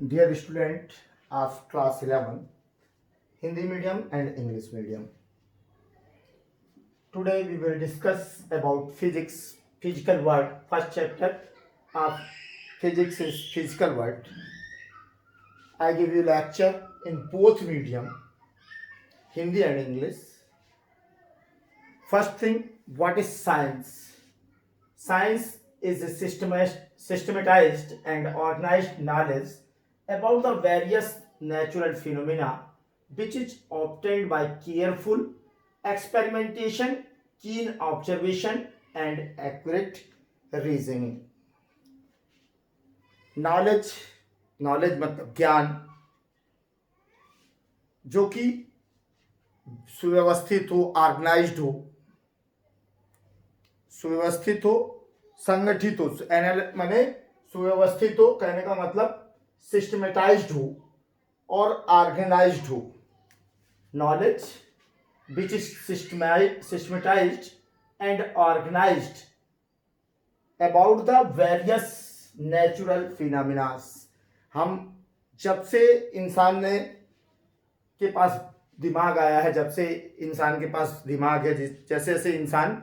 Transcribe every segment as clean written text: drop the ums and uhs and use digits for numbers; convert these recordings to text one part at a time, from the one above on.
Dear student of class 11, Hindi medium and English medium. Today we will discuss about physics, physical world. First chapter of physics is physical world. I give you lecture in both medium, Hindi and English. First thing, what is science? Science is a systematized and organized knowledge about the various natural phenomena which is obtained by careful experimentation, keen observation, and accurate reasoning. Knowledge मतलब ज्ञान जो कि सुव्यवस्थित हो, organised हो, सुव्यवस्थित हो, संगठित हो, माने सुव्यवस्थित हो कहने का मतलब सिस्टमेटाइज्ड हो और ऑर्गेनाइज्ड हो. Knowledge which is systematized and organized about the various natural phenomenas. हम जब से इंसान ने के पास दिमाग आया है, जब से इंसान के पास दिमाग है, जैसे जैसे इंसान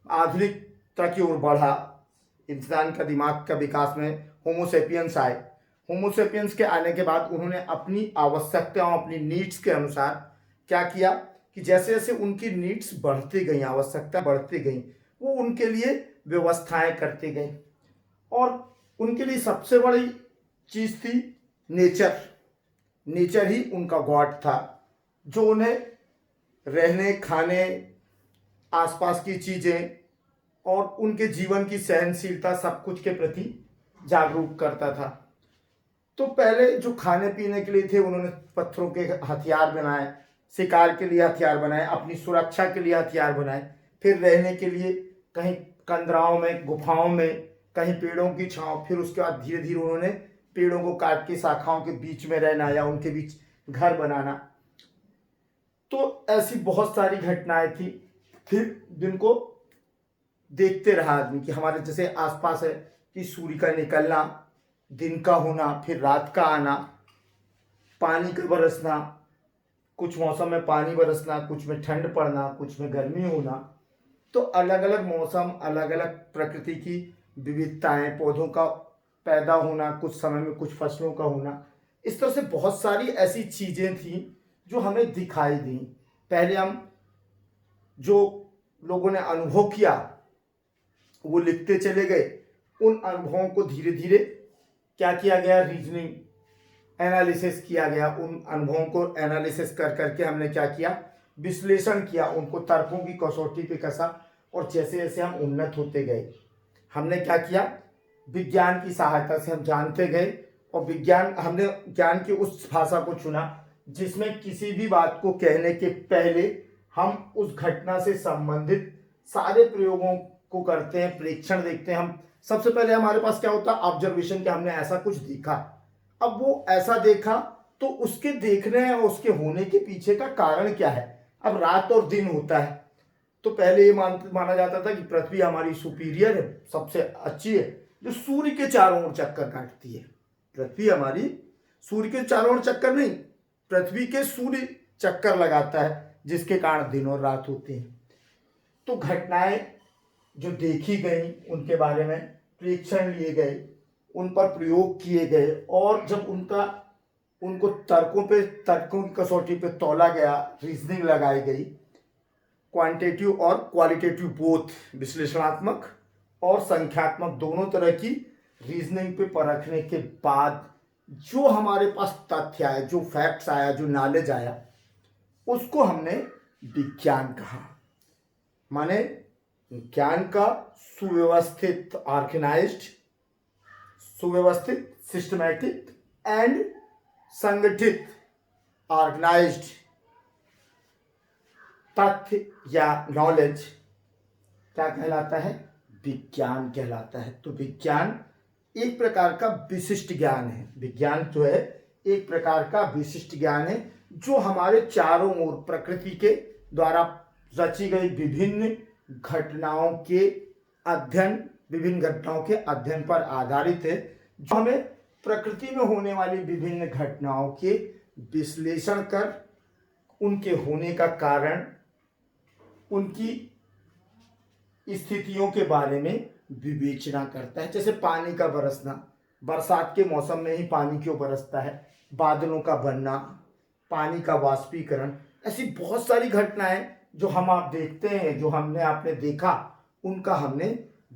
आधुनिकता की ओर बढ़ा, इंसान का दिमाग का विकास में होमोसेपियंस आए. होमोसेपियंस के आने के बाद उन्होंने अपनी आवश्यकताओं, अपनी नीड्स के अनुसार क्या किया कि जैसे जैसे उनकी नीड्स बढ़ती गई, आवश्यकता बढ़ती गई, वो उनके लिए व्यवस्थाएं करते गए. और उनके लिए सबसे बड़ी चीज़ थी नेचर. नेचर ही उनका गॉड था जो उन्हें रहने, खाने, आसपास की चीज़ें और उनके जीवन की सहनशीलता सब कुछ के प्रति जागरूक करता था. तो पहले जो खाने पीने के लिए थे उन्होंने पत्थरों के हथियार बनाए, शिकार के लिए हथियार बनाए, अपनी सुरक्षा के लिए हथियार बनाए, फिर रहने के लिए कहीं कंदराओं में, गुफाओं में, कहीं पेड़ों की छांव, फिर उसके बाद धीरे धीरे उन्होंने पेड़ों को काट के शाखाओं के बीच में रहना या उनके बीच घर बनाना. तो ऐसी बहुत सारी घटनाएं थी. फिर जिनको देखते रहा आदमी कि हमारे जैसे आसपास है कि सूर्य का निकलना, दिन का होना, फिर रात का आना, पानी का बरसना, कुछ मौसम में पानी बरसना, कुछ में ठंड पड़ना, कुछ में गर्मी होना. तो अलग अलग मौसम, अलग अलग प्रकृति की विविधताएं, पौधों का पैदा होना, कुछ समय में कुछ फसलों का होना, इस तरह से बहुत सारी ऐसी चीज़ें थी जो हमें दिखाई दी. पहले हम जो लोगों ने अनुभव किया वो लिखते चले गए. उन अनुभवों को धीरे धीरे क्या किया गया, रीजनिंग, एनालिसिस किया गया. उन अनुभवों को एनालिसिस कर करके हमने क्या किया, विश्लेषण किया, उनको तर्कों की कसौटी पे कसा. और जैसे जैसे हम उन्नत होते गए, हमने क्या किया, विज्ञान की सहायता से हम जानते गए. और विज्ञान, हमने ज्ञान की उस भाषा को चुना जिसमें किसी भी बात को कहने के पहले हम उस घटना से संबंधित सारे प्रयोगों को करते हैं, परीक्षण देखते हैं. हम सबसे पहले हमारे पास क्या होता है, ऑब्जर्वेशन, कि हमने ऐसा कुछ देखा. अब वो ऐसा देखा तो उसके देखने और उसके होने के पीछे का कारण क्या है. अब रात और दिन होता है तो पहले ये माना जाता था कि पृथ्वी हमारी सुपीरियर है, सबसे अच्छी है, जो सूर्य के चारों ओर चक्कर काटती है. पृथ्वी हमारी सूर्य के चारों ओर चक्कर नहीं, पृथ्वी के सूर्य चक्कर लगाता है, जिसके कारण दिन और रात होते हैं. तो घटनाएं जो देखी गई उनके बारे में परीक्षण लिए गए, उन पर प्रयोग किए गए. और जब उनको तर्कों की कसौटी पे तौला गया, रीजनिंग लगाई गई, क्वांटिटेटिव और क्वालिटेटिव बोथ, विश्लेषणात्मक और संख्यात्मक दोनों तरह की रीजनिंग पे परखने के बाद जो हमारे पास तथ्य आया, जो फैक्ट्स आया, जो नॉलेज आया, उसको हमने विज्ञान कहा. माने ज्ञान का सुव्यवस्थित, ऑर्गेनाइज्ड, सुव्यवस्थित, सिस्टमैटिक एंड संगठित, ऑर्गेनाइज्ड तथ्य या नॉलेज क्या कहलाता है, विज्ञान कहलाता है. तो विज्ञान एक प्रकार का विशिष्ट ज्ञान है. विज्ञान जो है एक प्रकार का विशिष्ट ज्ञान है जो हमारे चारों ओर प्रकृति के द्वारा रची गई विभिन्न घटनाओं के अध्ययन, विभिन्न घटनाओं के अध्ययन पर आधारित है, जो हमें प्रकृति में होने वाली विभिन्न घटनाओं के विश्लेषण कर उनके होने का कारण, उनकी स्थितियों के बारे में विवेचना करता है। जैसे पानी का बरसना, बरसात के मौसम में ही पानी क्यों बरसता है, बादलों का बनना, पानी का वाष्पीकरण, ऐसी बहुत सारी घटनाएं जो हम आप देखते हैं, जो हमने आपने देखा, उनका हमने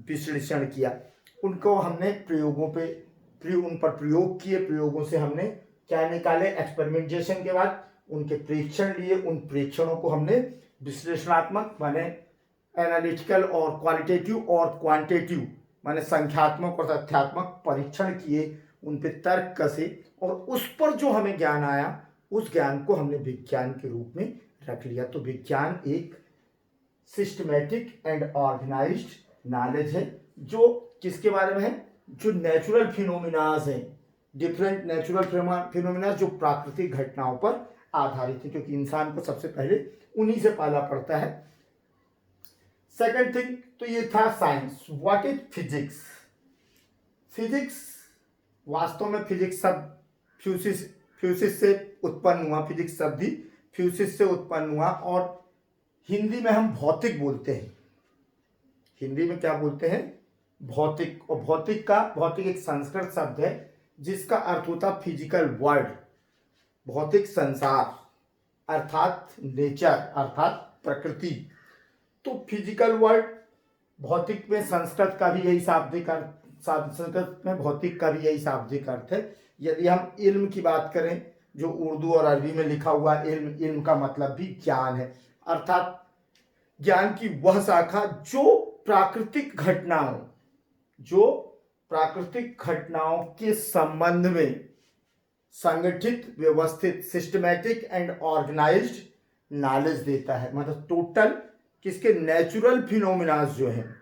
विश्लेषण किया, उनको हमने प्रयोगों पे उन पर प्रयोग किए, प्रयोगों से हमने क्या निकाले, एक्सपेरिमेंटेशन के बाद उनके प्रेक्षण लिए, उन प्रेक्षणों को हमने विश्लेषणात्मक माने एनालिटिकल और क्वालिटेटिव और क्वांटिटेटिव माने संख्यात्मक और तथ्यात्मक परीक्षण किए, उन पे तर्क कसे और उस पर जो हमें ज्ञान आया उस ज्ञान को हमने विज्ञान के रूप में रख लिया। तो विज्ञान एक सिस्टमेटिक एंड ऑर्गेनाइज्ड नॉलेज है जो किसके बारे में है, जो नेचुरल फिनोमिनाज हैं, डिफरेंट नेचुरल फिनोमिनाज जो प्राकृतिक घटनाओं पर आधारित है, क्योंकि इंसान को सबसे पहले उन्हीं से पाला पड़ता है। सेकंड थिंग तो ये था science. What is physics? Physics वास्तव में फिजिक्स शब्द फ्यूसिस से उत्पन्न हुआ, फिजिक्स शब्द ही फ्यूसिस से उत्पन्न हुआ और हिंदी में हम भौतिक बोलते हैं। हिंदी में क्या बोलते हैं? भौतिक। और भौतिक एक संस्कृत शब्द है जिसका अर्थ होता फिजिकल वर्ल्ड, भौतिक संसार अर्थात नेचर अर्थात प्रकृति। तो फिजिकल वर्ल्ड, भौतिक में संस्कृत का भी यही शाब्दिक अर्थ, संस्कृत में भौतिक का भी यही शाब्दिक अर्थ है। यदि हम इल्म की बात करें, जो उर्दू और अरबी में लिखा हुआ इल्म का मतलब भी ज्ञान है, अर्थात ज्ञान की वह शाखा जो प्राकृतिक घटनाओं के संबंध में संगठित, व्यवस्थित, सिस्टमैटिक एंड ऑर्गेनाइज्ड नॉलेज देता है। मतलब टोटल किसके, नेचुरल फिनोमिनाज जो हैं,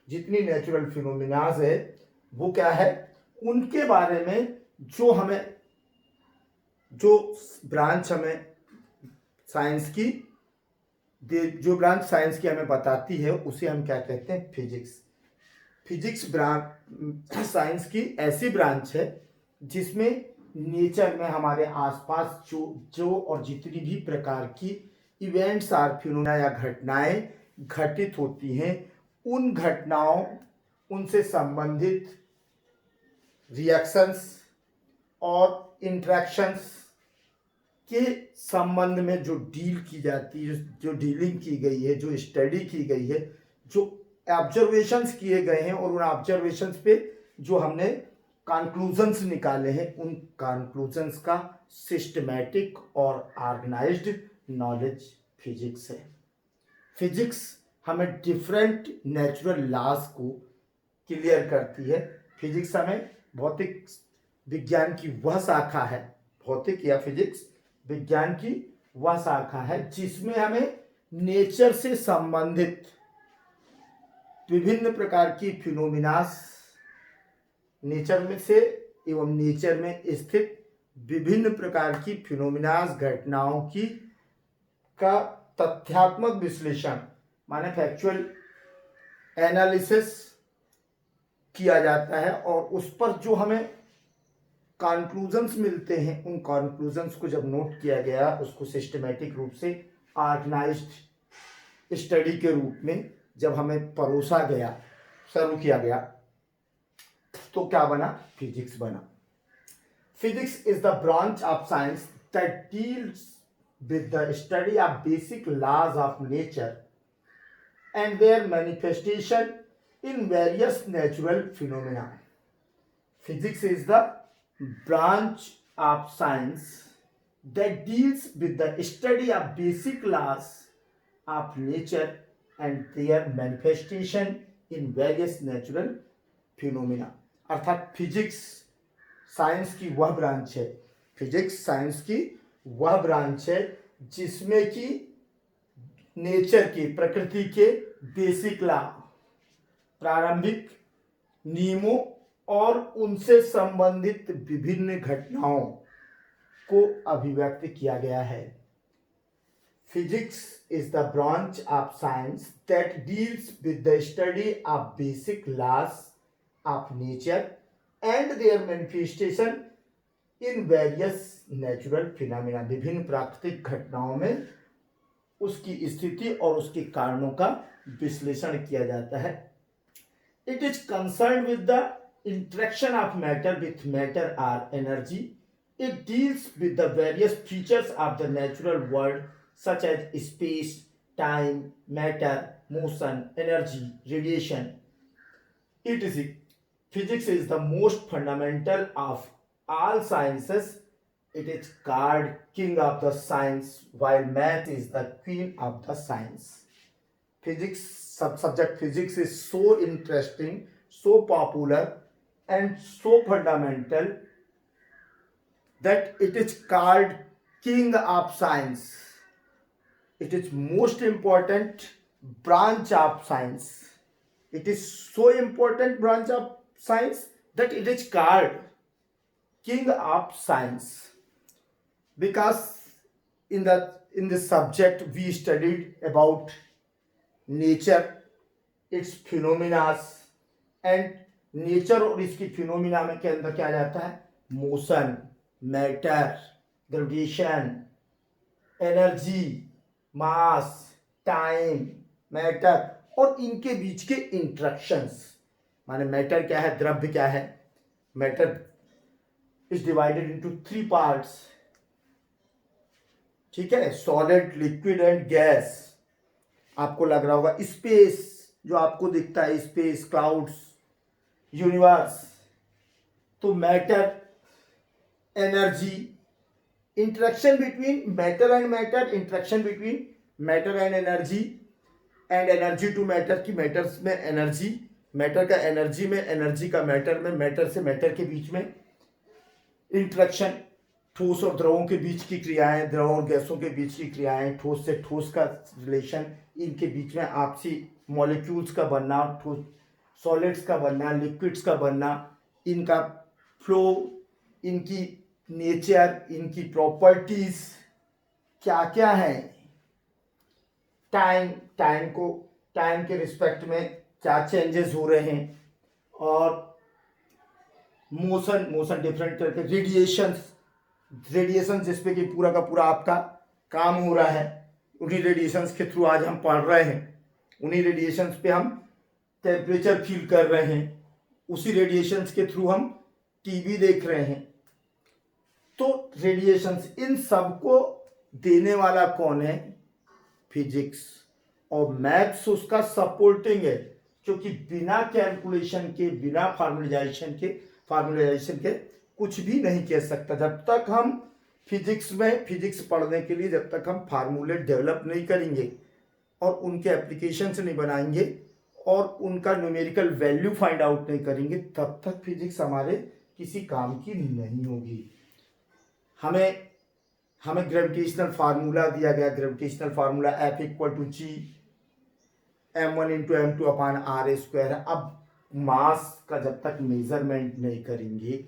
जितनी नेचुरल फिनोमिनाज है वो क्या है, उनके बारे में जो ब्रांच साइंस की हमें बताती है उसे हम क्या कहते हैं, फिजिक्स। फिजिक्स ब्रांच साइंस की ऐसी ब्रांच है जिसमें नेचर में हमारे आसपास जो और जितनी भी प्रकार की इवेंट्स आर फिनोमेना या घटनाएं घटित होती हैं, उन घटनाओं, उनसे संबंधित रिएक्शंस और इंटरेक्शंस के संबंध में जो डील की जाती है, जो डीलिंग की गई है, जो स्टडी की गई है, जो ऑब्जर्वेशंस किए गए हैं और उन ऑब्जर्वेशंस पे जो हमने कंक्लूजन्स निकाले हैं, उन कंक्लूजन्स का सिस्टमैटिक और ऑर्गेनाइज्ड नॉलेज फिजिक्स है। फिजिक्स हमें डिफरेंट नेचुरल लॉज को क्लियर करती है। फिजिक्स हमें भौतिक विज्ञान की वह शाखा है, भौतिक या फिजिक्स विज्ञान की वह शाखा है जिसमें हमें नेचर से संबंधित विभिन्न प्रकार की फिनोमिनास, नेचर में से एवं नेचर में स्थित विभिन्न प्रकार की फिनोमिनास, घटनाओं की का तथ्यात्मक विश्लेषण माने फैक्चुअल एनालिसिस किया जाता है और उस पर जो हमें कंक्लूजन्स मिलते हैं, उन कंक्लूजन्स को जब नोट किया गया, उसको सिस्टमैटिक रूप से ऑर्गेनाइज्ड स्टडी के रूप में जब हमें परोसा गया, सर्व किया गया, तो क्या बना, फिजिक्स बना। Physics is the branch of science that deals with the study of basic laws of nature and their manifestation in various natural phenomena. Physics is the branch of science that deals with the study of basic laws of nature and their manifestation in various natural phenomena. अर्थात physics science की वह branch है, physics science की वह branch है जिसमें कि nature की, प्रकृति के बेसिक लॉ, प्रारंभिक नियमों और उनसे संबंधित विभिन्न घटनाओं को अभिव्यक्त किया गया है। Physics is the branch of science that deals with the study of basic laws of nature and their manifestation in various natural phenomena, विभिन्न प्राकृतिक घटनाओं में उसकी स्थिति और उसके कारणों का विश्लेषण किया जाता है. It is concern with the interaction of matter with matter or energy. It deals with the various features of the natural world such as space, time, matter, motion, energy, radiation. It is physics is the most fundamental of all sciences. It is called king of the science while math is the queen of the science. Physics subject physics is so interesting, so popular and so fundamental that it is called king of science. It is most important branch of science. It is so important branch of science that it is called king of science, because in this subject we studied about nature, its phenomena, and nature और इसकी phenomena में के अंदर क्या जाता है, motion, matter, gravitation, energy, मास, time, matter और इनके बीच के इंटरेक्शंस. माने मैटर क्या है, द्रव्य क्या है. Matter is divided into 3 parts. ठीक है, सॉलिड, लिक्विड एंड गैस. आपको लग रहा होगा स्पेस, जो आपको दिखता है स्पेस, क्लाउड्स, यूनिवर्स. तो matter, energy, interaction between matter and matter, interaction between matter and energy, and energy to matter की मैटर्स में एनर्जी, मैटर का एनर्जी में, एनर्जी का मैटर में, मैटर से मैटर के बीच में इंटरेक्शन, ठोस और द्रवों के बीच की क्रियाएं, द्रव और गैसों के बीच की क्रियाएं, ठोस से ठोस का रिलेशन, इनके बीच में आपसी मॉलिक्यूल्स का बनना, ठोस सॉलिड्स का बनना, लिक्विड्स का बनना, इनका फ्लो, इनकी नेचर, इनकी प्रॉपर्टीज क्या क्या है. टाइम के रिस्पेक्ट में क्या चेंजेस हो रहे हैं, और मोशन डिफरेंट तरह के रेडिएशन जिसपे कि पूरा का पूरा आपका काम हो रहा है. उन्हीं रेडिएशंस के थ्रू आज हम पढ़ रहे हैं, उन्हीं रेडिएशंस पे हम टेम्परेचर फील कर रहे हैं, उसी रेडिएशंस के थ्रू हम टीवी देख रहे हैं. तो रेडिएशंस, इन सबको देने वाला कौन है, फिजिक्स. और मैथ्स उसका सपोर्टिंग है, क्योंकि बिना कैलकुलेशन के, बिना फार्मूलाइजेशन के कुछ भी नहीं कह सकता. जब तक हम फिजिक्स पढ़ने के लिए जब तक हम फार्मूले डेवलप नहीं करेंगे और उनके एप्लीकेशंस नहीं बनाएंगे और उनका न्यूमेरिकल वैल्यू फाइंड आउट नहीं करेंगे, तब तक फिजिक्स हमारे किसी काम की नहीं होगी. हमें ग्रेविटेशनल फार्मूला दिया गया, gravitational formula F=G m1 × m2/r². अब मास का जब तक मेजरमेंट नहीं करेंगे,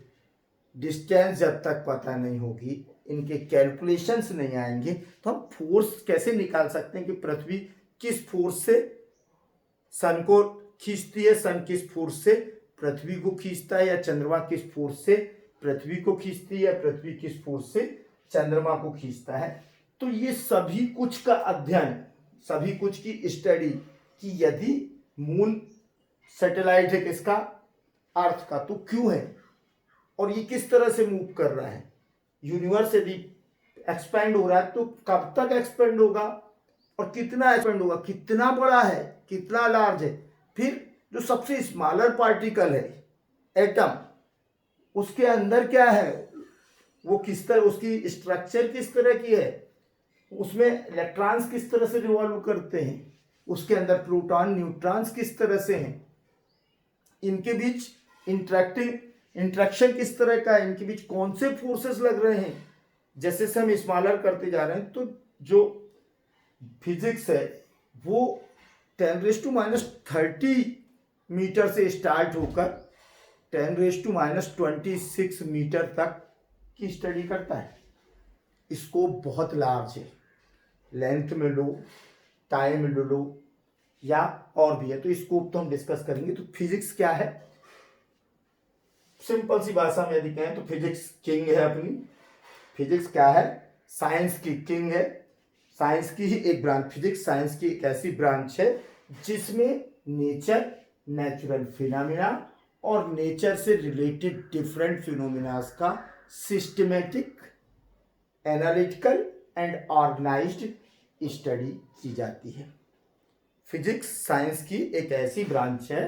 डिस्टेंस जब तक पता नहीं होगी, इनके कैलकुलेशंस नहीं आएंगे, तो हम फोर्स कैसे निकाल सकते हैं कि पृथ्वी किस फोर्स से सन को खींचती है, सन किस फोर्स से पृथ्वी को खींचता है, या चंद्रमा किस फोर्स से पृथ्वी को खींचती है, या पृथ्वी किस फोर्स से चंद्रमा को खींचता है. तो ये सभी कुछ का अध्ययन, सभी कुछ की स्टडी, कि यदि मून सैटेलाइट है किसका, अर्थ का, तो क्यों है और ये किस तरह से मूव कर रहा है. यूनिवर्स यदि एक्सपेंड हो रहा है तो कब तक एक्सपेंड होगा और कितना एक्सपेंड होगा, कितना बड़ा है, कितना लार्ज है. फिर जो सबसे स्मॉलर पार्टिकल है एटम, उसके अंदर क्या है, वो किस तरह, उसकी स्ट्रक्चर किस तरह की है, उसमें इलेक्ट्रॉन्स किस तरह से रिवॉल्व करते हैं, उसके अंदर प्रोटॉन न्यूट्रॉन्स किस तरह से हैं, इनके बीच इंट्रैक्शन किस तरह का है, इनके बीच कौन से फोर्सेस लग रहे हैं. जैसे से हम स्मॉलर करते जा रहे हैं, तो जो फिजिक्स है वो 10⁻³ मीटर से स्टार्ट होकर 10⁻26 मीटर तक की स्टडी करता है. स्कोप बहुत लार्ज है, लेंथ में लो, टाइम में लो, या और भी है. तो स्कोप तो हम डिस्कस करेंगे. तो फिजिक्स क्या है, सिंपल सी भाषा में यदि कहें तो फिजिक्स किंग है अपनी। फिजिक्स क्या है? साइंस की किंग है। साइंस की ही एक ब्रांच, फिजिक्स साइंस की एक ऐसी ब्रांच है जिसमें नेचर, नेचुरल फिनोमिना और नेचर से रिलेटेड डिफरेंट फिनोमिनास का systematic, analytical and organized study की जाती है। फिजिक्स साइंस की एक ऐसी ब्रांच है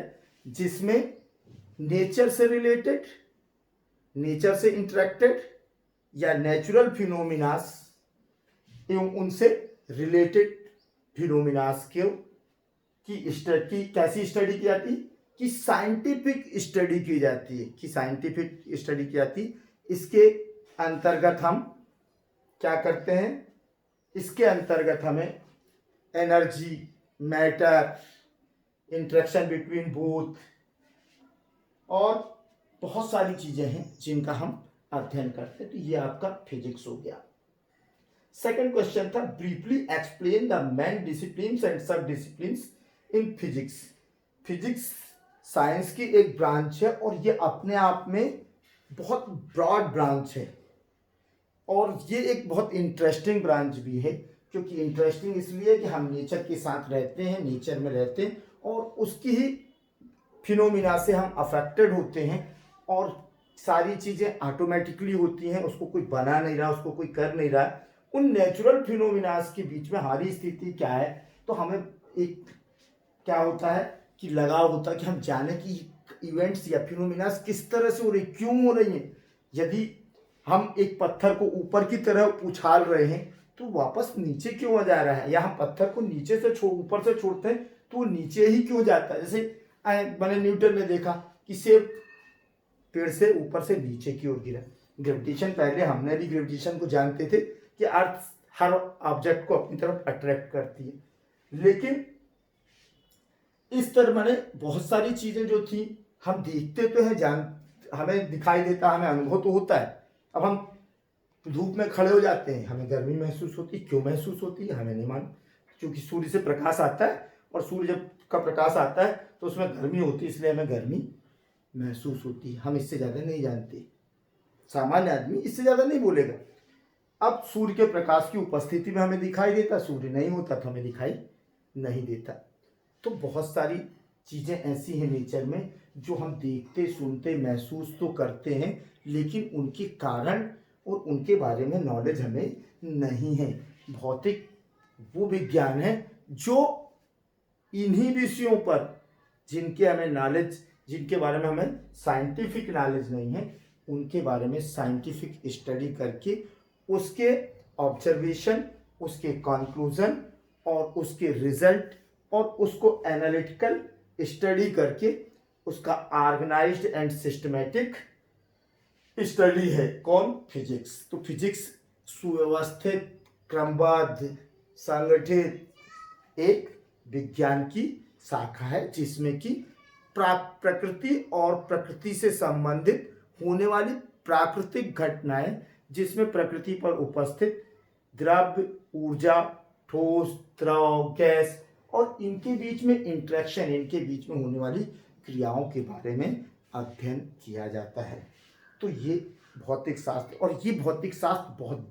जिसमें नेचर से रिलेटेड, नेचर से इंटरेक्टेड या नेचुरल फिनोमिनास एवं उनसे रिलेटेड फिनोमिनास की स्टडी, कैसी स्टडी की जाती, कि साइंटिफिक स्टडी की जाती है, कि साइंटिफिक स्टडी की जाती। इसके अंतर्गत हम क्या करते हैं? इसके अंतर्गत हमें energy, matter, interaction between both और बहुत सारी चीजें हैं जिनका हम अध्ययन करते हैं। तो ये आपका फिजिक्स हो गया। सेकंड क्वेश्चन था, briefly explain the main disciplines and sub disciplines in physics. Physics science की एक ब्रांच है और ये अपने आप में बहुत ब्रॉड ब्रांच है और ये एक बहुत इंटरेस्टिंग ब्रांच भी है। क्योंकि इंटरेस्टिंग इसलिए कि हम नेचर के साथ रहते हैं, नेचर में रहते हैं और उसकी ही फिनोमिना से हम अफेक्टेड होते हैं और सारी चीज़ें ऑटोमेटिकली होती हैं, उसको कोई बना नहीं रहा, उसको कोई कर नहीं रहा। उन नेचुरल फिनोमिनास के बीच में हमारी स्थिति क्या है, तो हमें एक क्या होता है कि लगाव होता है कि हम जाने कि इवेंट्स या फिनोमिनास किस तरह से हो रही, क्यों हो रही हैं। यदि हम एक पत्थर को ऊपर की तरह उछाल रहे हैं तो वापस नीचे क्यों आ जा रहा है, या हम पत्थर को नीचे से ऊपर से छोड़ते हैं तो वो नीचे ही क्यों जाता है। जैसे मैंने न्यूटन ने देखा कि सेब पेड़ से ऊपर से नीचे की ओर गिरा। ग्रेविटेशन, पहले हमने भी ग्रेविटेशन को जानते थे कि अर्थ हर ऑब्जेक्ट को अपनी तरफ अट्रैक्ट करती है, लेकिन इस तरह मैंने बहुत सारी चीजें जो थी हम देखते तो हैं, हमें दिखाई देता, हमें अनुभव तो होता है। अब हम धूप में खड़े हो जाते हैं, हमें गर्मी महसूस होती है, क्यों महसूस होती है हमें नहीं मालूम, क्योंकि सूर्य से प्रकाश आता है और सूर्य जब का प्रकाश आता है तो उसमें गर्मी होती है, इसलिए हमें गर्मी महसूस होती है। हम इससे ज़्यादा नहीं जानते, सामान्य आदमी इससे ज़्यादा नहीं बोलेगा। अब सूर्य के प्रकाश की उपस्थिति में हमें दिखाई देता, सूर्य नहीं होता तो हमें दिखाई नहीं देता। तो बहुत सारी चीज़ें ऐसी हैं नेचर में जो हम देखते, सुनते, महसूस तो करते हैं, लेकिन उनके कारण और उनके बारे में नॉलेज हमें नहीं है। भौतिक वो विज्ञान है जो इन्हीं विषयों पर जिनके हमें नॉलेज, जिनके बारे में हमें साइंटिफिक नॉलेज नहीं है, उनके बारे में साइंटिफिक स्टडी करके उसके ऑब्जर्वेशन, उसके कंक्लूजन और उसके रिजल्ट और उसको एनालिटिकल स्टडी करके उसका ऑर्गेनाइज्ड एंड सिस्टमेटिक स्टडी है। कौन? फिजिक्स। तो फिजिक्स सुव्यवस्थित, क्रमबद्ध, संगठित एक विज्ञान की शाखा है जिसमें कि प्रकृति और प्रकृति से संबंधित होने वाली प्राकृतिक घटनाएं, जिसमें प्रकृति पर उपस्थित द्रव्य, ऊर्जा, ठोस, द्रव, गैस और इनके बीच में इंटरेक्शन, इनके बीच में होने वाली क्रियाओं के बारे में अध्ययन किया जाता है। तो ये भौतिक शास्त्र, और ये भौतिक शास्त्र बहुत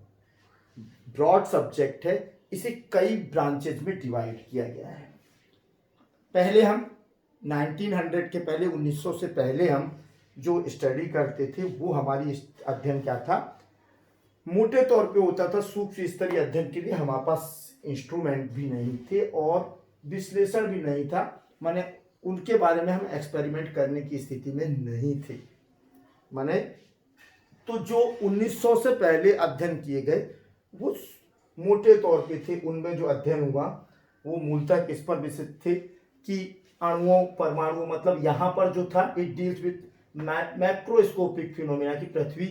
ब्रॉड सब्जेक्ट है, इसे कई ब्रांचेज में डिवाइड किया गया है। पहले हम 1900 के पहले, 1900 से पहले हम जो स्टडी करते थे वो हमारी अध्ययन क्या था, मोटे तौर पे होता था सूक्ष्म स्तरीय अध्ययन के लिए हमारे पास इंस्ट्रूमेंट भी नहीं थे और विश्लेषण भी नहीं था, माने उनके बारे में हम एक्सपेरिमेंट करने की स्थिति में नहीं थे। माने तो जो 1900 से पहले अध्ययन किए गए वो मोटे तौर पे थे, उनमें जो अध्ययन हुआ वो मूलतः किस पर विषित थे कि अणुओं, परमाणु, मतलब यहाँ पर जो था it deals with macroscopic phenomena की पृथ्वी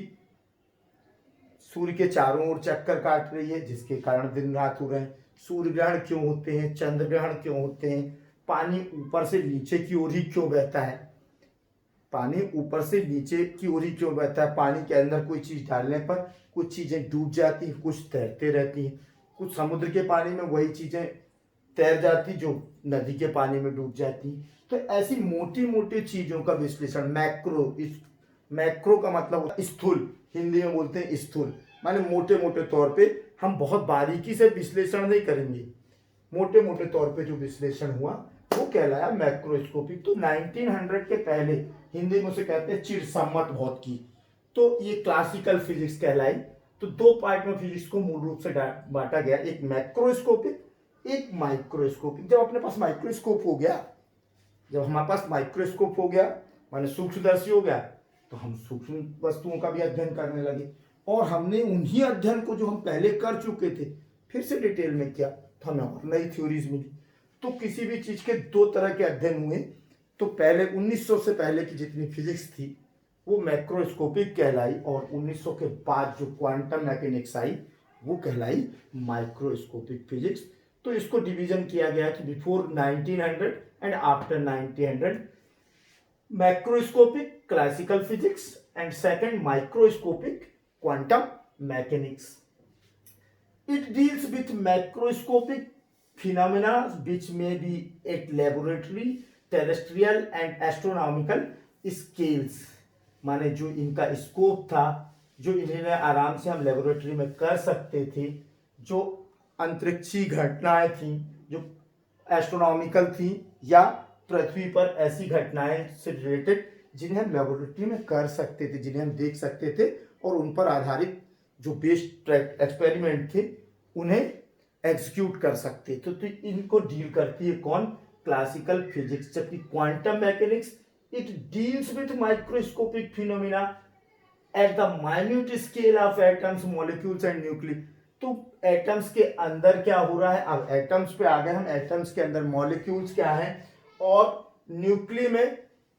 सूर्य के चारों ओर चक्कर काट रही है जिसके कारण दिन रात हो रहे हैं, सूर्य ग्रहण क्यों होते हैं, चंद्र ग्रहण क्यों होते हैं, पानी ऊपर से नीचे की ओर ही क्यों बहता है, पानी ऊपर से नीचे की ओर ही क्यों बहता है, पानी के अंदर कोई चीज़ डालने पर कुछ चीज़ें डूब जाती हैं, कुछ तैरते रहती हैं, कुछ समुद्र के पानी में वही चीज़ें तैर जाती जो नदी के पानी में डूब जाती। तो ऐसी मोटी मोटी चीज़ों का विश्लेषण, मैक्रो, इस मैक्रो का मतलब होता है स्थूल, हिंदी में बोलते हैं स्थूल, माने मोटे मोटे तौर पे। हम बहुत बारीकी से विश्लेषण नहीं करेंगे, मोटे मोटे तौर पे जो विश्लेषण हुआ वो कहलाया मैक्रोस्कोपिक। तो 1900 के पहले हिंदी में उसे कहते हैं चिरसम्मत भौतिकी, तो ये क्लासिकल फिजिक्स कहलाई। तो दो पार्ट में फिजिक्स को मूल रूप से बांटा गया, एक मैक्रोस्कोपिक, एक माइक्रोस्कोपिक। जब अपने पास माइक्रोस्कोप हो गया, जब हमारे पास माइक्रोस्कोप हो गया माने सूक्ष्मदर्शी हो गया, तो हम सूक्ष्म वस्तुओं का भी अध्ययन करने लगे, और हमने उन्हीं अध्ययन को जो हम पहले कर चुके थे फिर से डिटेल में किया, तो हमें और नई थ्योरीज मिली। तो किसी भी चीज के दो तरह के अध्ययन हुए। तो पहले 1900 से पहले की जितनी फिजिक्स थी वो मैक्रोस्कोपिक कहलाई, और 1900 के बाद जो क्वांटम मैकेनिक्स आई वो कहलाई माइक्रोस्कोपिक फिजिक्स। तो इसको डिवीजन किया गया कि before 1900 and after 1900 macroscopic classical physics and second microscopic quantum mechanics. It deals with macroscopic phenomena which may be at laboratory, terrestrial and astronomical scales. माने जो इनका स्कोप था, जो इन्हें आराम से हम लेबोरेटरी में कर सकते थे, जो अंतरिक्षी घटनाएं थी, जो एस्ट्रोनॉमिकल थी, या पृथ्वी पर ऐसी घटनाएं से रिलेटेड जिन्हें हम लेबोरेटरी में कर सकते थे, जिन्हें हम देख सकते थे, और उन पर आधारित जो बेस्ड एक्सपेरिमेंट थे उन्हें एग्जीक्यूट कर सकते थे। तो इनको डील करती है कौन? Classical physics. जबकि quantum mechanics it deals with microscopic phenomena at the minute scale of atoms, molecules and nuclei. तो एटम्स के अंदर क्या हो रहा है, अब एटम्स पे आ गए हम, एटम्स के अंदर मॉलिक्यूल्स क्या है और न्यूक्ली में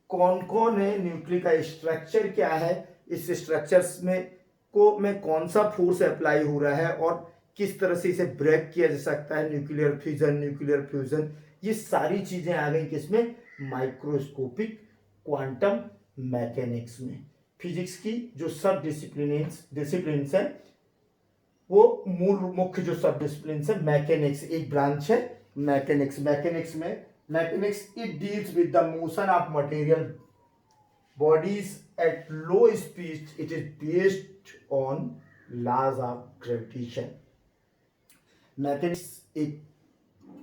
कौन कौन है, न्यूक्ली का स्ट्रक्चर क्या है, इस स्ट्रक्चर्स में कौन सा फोर्स अप्लाई हो रहा है और किस तरह से इसे ब्रेक किया जा सकता है, न्यूक्लियर फ्यूजन, ये सारी चीजें आ गई किसमें? माइक्रोस्कोपिक क्वांटम मैकेनिक्स में। फिजिक्स की जो सब डिसिप्लिन है वो मुख्य जो सब डिसिप्लिन है, मैकेनिक्स एक ब्रांच है mechanics it deals with the motion of material bodies at low speed. It is based on laws of gravitation. Mechanics एक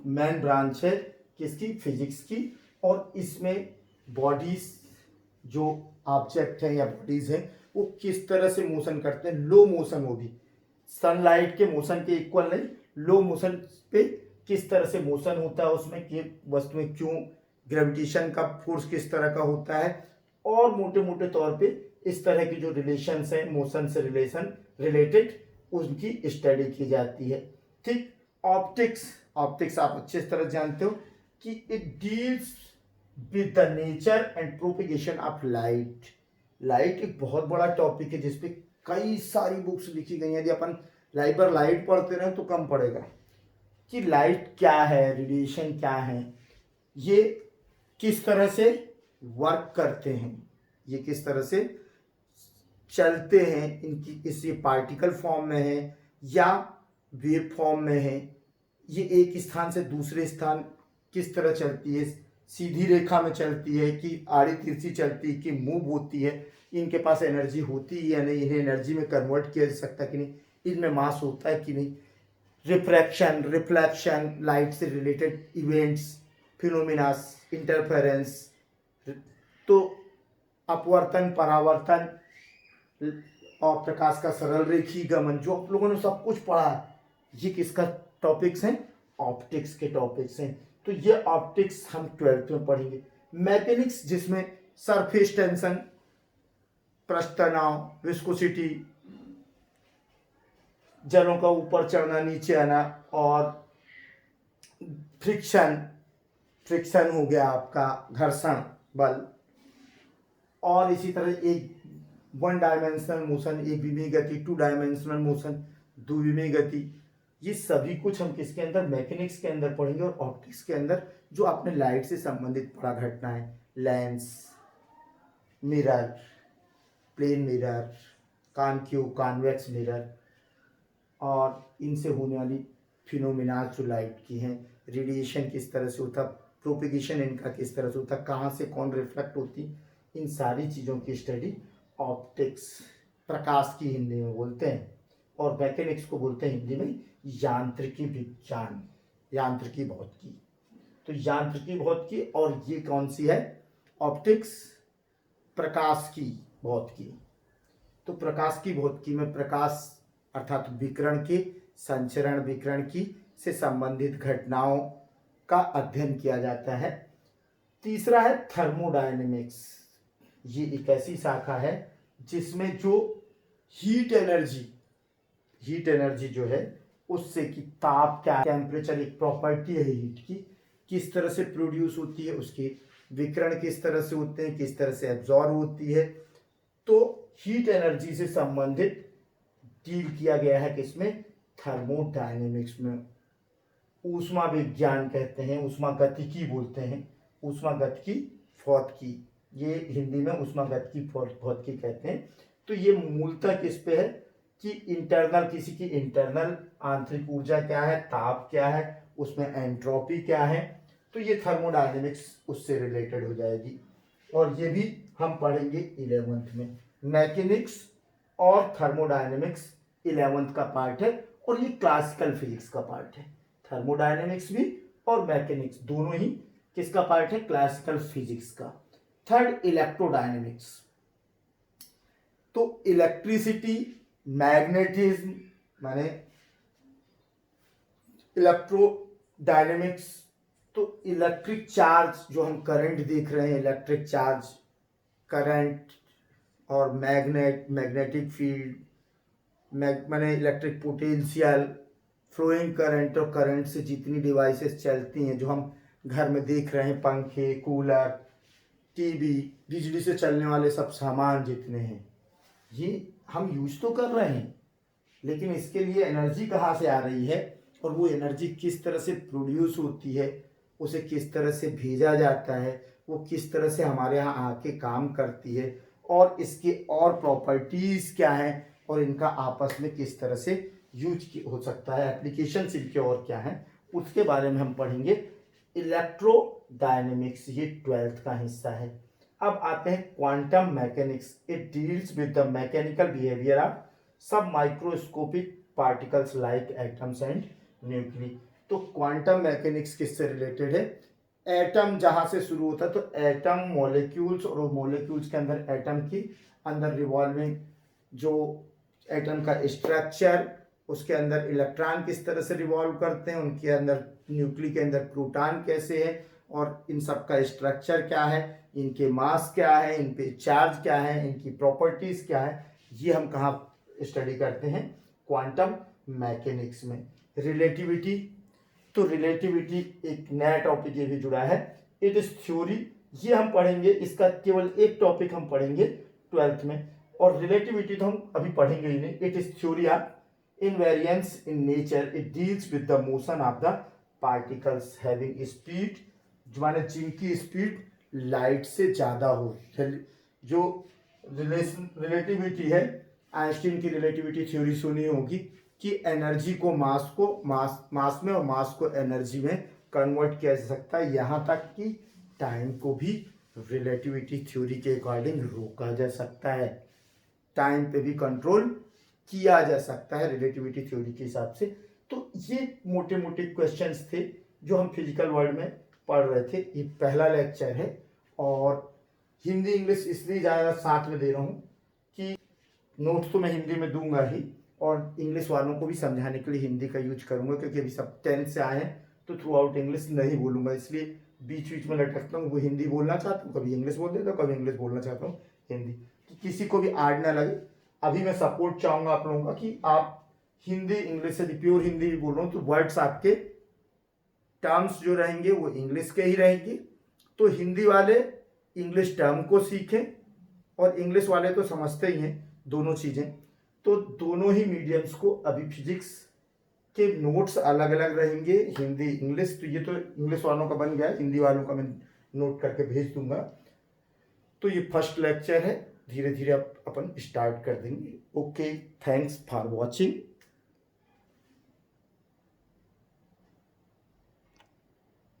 मेन ब्रांच है किसकी? फिजिक्स की। और इसमें बॉडीज जो ऑब्जेक्ट हैं या बॉडीज हैं वो किस तरह से मोशन करते हैं, लो मोशन, वो भी सनलाइट के मोशन के इक्वल नहीं, लो मोशन पे किस तरह से मोशन होता है, उसमें कि वस्तुएं क्यों, ग्रेविटेशन का फोर्स किस तरह का होता है, और मोटे मोटे तौर पे इस तरह की जो रिलेशंस हैं मोशन से रिलेटेड उनकी स्टडी की जाती है। ठीक। ऑप्टिक्स आप अच्छे तरह जानते हो कि it deals with the nature and propagation of light एक बहुत बड़ा टॉपिक है जिसपे कई सारी बुक्स लिखी गई हैं। यदि अपन लाइट पढ़ते रहे तो कम पड़ेगा कि लाइट क्या है, रेडिएशन क्या है, ये किस तरह से वर्क करते हैं, ये किस तरह से चलते हैं, इनकी इस ये पार्टिकल फॉर्म में है या वेव फॉर्म में है, ये एक स्थान से दूसरे स्थान किस तरह चलती है, सीधी रेखा में चलती है कि आड़ी तिरछी चलती है कि मूव होती है, इनके पास एनर्जी होती है या नहीं, इन्हें एनर्जी में कन्वर्ट किया जा सकता है कि नहीं, इनमें मास होता है कि नहीं, रिफ्लेक्शन, लाइट से रिलेटेड इवेंट्स, फिनोमिनास, इंटरफेरेंस, तो अपवर्तन, परावर्तन और प्रकाश का सरल रेखी गमन, जो आप लोगों ने सब कुछ पढ़ा है, ये किसका टॉपिक्स हैं? ऑप्टिक्स के टॉपिक्स हैं। तो ये ऑप्टिक्स हम 12th में पढ़ेंगे। मैकेनिक्स जिसमें सरफेस टेंशन, पृष्ठ तनाव, विस्कोसिटी, जलों का ऊपर चढ़ना नीचे आना, और फ्रिक्शन हो गया आपका घर्षण बल, और इसी तरह एक 1 डायमेंशनल मोशन, एक विमीय गति, 2 डायमेंशनल मोशन, द्विविमीय गति, ये सभी कुछ हम किसके अंदर? मैकेनिक्स के अंदर पढ़ेंगे। और ऑप्टिक्स के अंदर जो आपने लाइट से संबंधित पढ़ा घटनाएं, lens, mirror, plane mirror, convex mirror, और इनसे होने वाली फिनोमिना जो लाइट की हैं, रेडिएशन किस तरह से होता, प्रोपिगेशन इनका किस तरह से होता, कहाँ से कौन रिफ्लेक्ट होती, इन सारी चीज़ों की स्टडी ऑप्टिक्स, प्रकाश की हिंदी में बोलते हैं, और मैकेनिक्स को बोलते हैं हिंदी में यांत्रिकी विज्ञान, यांत्रिकी भौतिकी। तो यांत्रिकी भौतिकी, और ये कौन सी है? ऑप्टिक्स, प्रकाश की भौतिकी। तो प्रकाश की भौतिकी में प्रकाश अर्थात विकिरण के संचरण, विकिरण की से संबंधित घटनाओं का अध्ययन किया जाता है। तीसरा है थर्मोडायनेमिक्स। ये एक ऐसी शाखा है जिसमें जो हीट एनर्जी जो है उससे कि ताप क्या, टेम्परेचर एक प्रॉपर्टी है हीट की, किस तरह से प्रोड्यूस होती है, उसके विकिरण किस तरह से होते हैं, किस तरह से एब्जॉर्ब होती है। तो हीट एनर्जी से संबंधित डील किया गया है किसमें? थर्मोडायनेमिक्स में। ऊष्मा विज्ञान कहते हैं, ऊष्मा गतिकी बोलते हैं, ऊष्मा गतिकी भौतिकी, ये हिंदी में ऊष्मा गतिकी भौतिकी कहते हैं। तो ये मूलतः किस पे है कि इंटरनल, किसी की इंटरनल आंतरिक ऊर्जा क्या है, ताप क्या है, उसमें एंट्रोपी क्या है। तो ये थर्मोडायनेमिक्स उससे रिलेटेड हो जाएगी, और ये भी हम पढ़ेंगे 11th में। मैकेनिक्स और थर्मोडायनेमिक्स 11th का पार्ट है, और ये क्लासिकल फिजिक्स का पार्ट है। थर्मोडायनेमिक्स भी और मैकेनिक्स दोनों ही किसका पार्ट है? क्लासिकल फिजिक्स का। Third, electrodynamics. तो इलेक्ट्रिसिटी, मैग्नेटिज्म, माने इलेक्ट्रोडायनेमिक्स, तो इलेक्ट्रिक चार्ज जो हम करंट देख रहे हैं, इलेक्ट्रिक चार्ज, करंट और मैग्नेटिक फील्ड, माने इलेक्ट्रिक पोटेंशियल, फ्लोइंग करंट, और करंट से जितनी डिवाइसेस चलती हैं जो हम घर में देख रहे हैं, पंखे, कूलर, टीवी, बिजली से चलने वाले सब सामान जितने हैं, ये हम यूज तो कर रहे हैं, लेकिन इसके लिए एनर्जी कहाँ से आ रही है, और वो एनर्जी किस तरह से प्रोड्यूस होती है, उसे किस तरह से भेजा जाता है, वो किस तरह से हमारे यहाँ आके काम करती है, और इसके और प्रॉपर्टीज़ क्या हैं, और इनका आपस में किस तरह से यूज हो सकता है, एप्लीकेशंस इनके और क्या हैं, उसके बारे में हम पढ़ेंगे। इलेक्ट्रोडायनेमिक्स ये 12th का हिस्सा है। अब आते हैं quantum mechanics. It deals with the mechanical behaviour of sub microscopic particles like atoms and nuclei. तो क्वांटम मैकेनिक्स किससे रिलेटेड है? एटम जहां से शुरू होता है, तो एटम, मॉलिक्यूल्स, और मॉलिक्यूल्स के अंदर एटम की अंदर रिवॉल्विंग जो एटम का स्ट्रक्चर, उसके अंदर इलेक्ट्रॉन किस तरह से रिवॉल्व करते हैं, उनके अंदर न्यूक्ली के अंदर प्रोटॉन कैसे है, और इन सब का स्ट्रक्चर क्या है, इनके मास क्या है, इन पे चार्ज क्या है, इनकी प्रॉपर्टीज क्या है, ये हम कहाँ स्टडी करते हैं? क्वांटम मैकेनिक्स में। रिलेटिविटी, तो रिलेटिविटी एक नया टॉपिक ये भी जुड़ा है। इट इज थ्योरी, ये हम पढ़ेंगे, इसका केवल एक टॉपिक हम पढ़ेंगे 12th में, और रिलेटिविटी तो हम अभी पढ़ेंगे ही नहीं। It is theory of invariance in nature. It deals with the motion of the particles having speed, जो माने जिनकी स्पीड लाइट से ज़्यादा हो। जो रिलेटिविटी है, आइंस्टीन की रिलेटिविटी थ्योरी सुनी होगी कि एनर्जी को मास में, और मास को एनर्जी में कन्वर्ट किया जा सकता है, यहाँ तक कि टाइम को भी रिलेटिविटी थ्योरी के अकॉर्डिंग रोका जा सकता है, टाइम पे भी कंट्रोल किया जा सकता है रिलेटिविटी थ्योरी के हिसाब से। तो ये मोटे मोटे क्वेश्चंस थे जो हम फिजिकल वर्ल्ड में पढ़ रहे थे। ये पहला लेक्चर है, और हिंदी इंग्लिश इसलिए ज़्यादा साथ में दे रहा हूँ कि नोट्स तो मैं हिंदी में दूंगा ही, और इंग्लिश वालों को भी समझाने के लिए हिंदी का यूज करूंगा, क्योंकि अभी सब 10th से आए हैं, तो थ्रू आउट इंग्लिश नहीं बोलूंगा, इसलिए बीच बीच में लटकता हूँ। वो हिंदी बोलना चाहता हूँ, कभी इंग्लिश बोल देता हूँ, कभी इंग्लिश बोलना चाहता हूँ हिंदी, कि किसी को भी आड़ ना लगे। अभी मैं सपोर्ट चाहूँगा आप लोगों का कि आप हिंदी इंग्लिश से प्योर हिंदी भी बोल रहा हूँ, तो वर्ड्स आपके टर्म्स जो रहेंगे वो इंग्लिश के ही रहेंगे। तो हिंदी वाले इंग्लिश टर्म को सीखें, और इंग्लिश वाले तो समझते ही हैं दोनों चीज़ें। तो दोनों ही मीडियम्स को अभी फिजिक्स के नोट्स अलग अलग रहेंगे, हिंदी इंग्लिश। तो ये तो इंग्लिश वालों का बन गया, हिंदी वालों का मैं नोट करके भेज दूंगा। तो ये फर्स्ट लेक्चर है, धीरे धीरे अपन स्टार्ट कर देंगे। Okay, thanks for watching.